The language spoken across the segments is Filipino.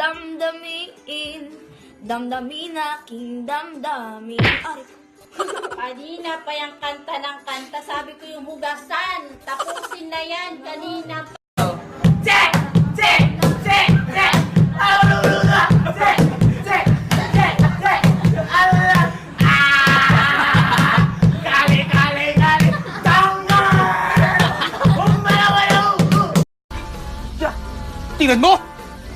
damdamin, damdamin aking damdamin. Ay, Kanina pa yung kanta ng kanta. Sabi ko yung hugasan. Tapusin na yan. Kanina pa. Check! Check! Check! Check! Aluluga! Check! Check! Check! Check! Aluluga! Kali! Kali! Kali! Tanga! Umalawayaw! Tingnan mo!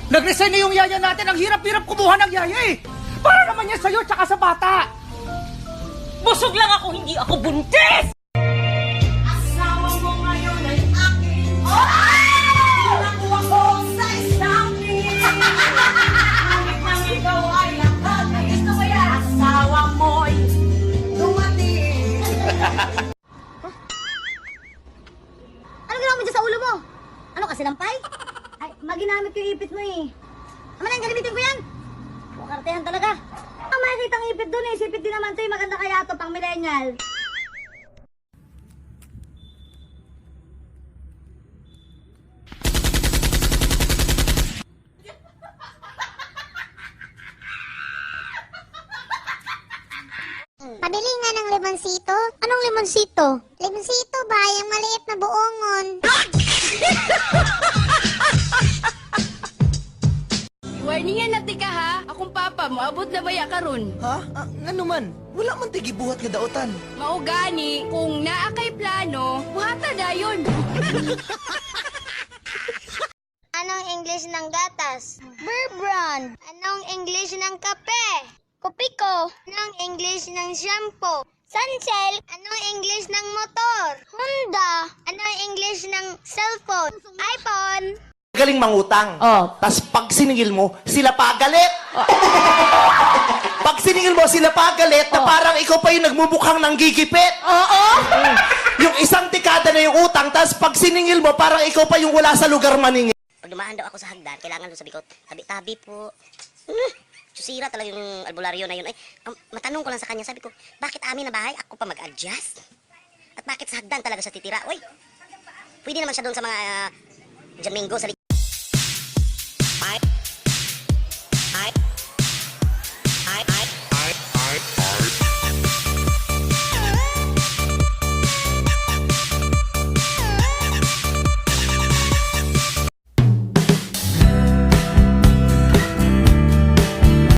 Nag-resign na yung yaya natin. Ang hirap-hirap kumuha ng yaya eh! Para naman yan sa'yo tsaka sa bata! busog lang ako, hindi ako buntis! Asawa mo ngayon ay akin. Nakuha ko sa isangin. Ngunit nang ikaw ay nakagay. Gusto ko yan. Asawa mo'y dumating. Ano ginawa mo dyan sa ulo mo? Ano kasi lampay? Ay, maginamit ko yung ipit mo eh. Ama na yung gamitin ko yan. Mukartehan talaga. Ang makikita ang ipit doon eh. Sipit din naman to eh. Maganda kaya to pang millennial. Pabili nga ng limonsito. Anong limonsito? Limonsito ba? Yung maliit na buongon. Warningan na tika ha, akong papa mo, abot na baya karon. Ha? Nga naman, wala man tigibuhat nga daotan. Maugani, kung naa kay plano, buhata dayon. Anong English ng gatas? Bear brand. Anong English ng kape? Kopiko. Anong English ng shampoo? Sunsilk. Anong English ng motor? Honda. Anong English ng cellphone? iPhone. Galing mangutang. Tas pag siningil mo, sila pa galit. Pag siningil mo, sila pa galit na parang ikaw pa yung nagmumukhang nanggigipit. Oo! Yung isang tikada na yung utang, tas pag siningil mo, parang ikaw pa yung wala sa lugar maningil. Pag dumaan daw ako sa hagdan, kailangan doon sa bikot, tabi-tabi po. Susira talaga yung albularyo na yun. Ay, matanong ko lang sa kanya, sabi ko, bakit amin na bahay, ako pa mag-adjust? At bakit sa hagdan talaga siya titira? Uy, pwede naman siya doon sa mga Jamingo sa likod.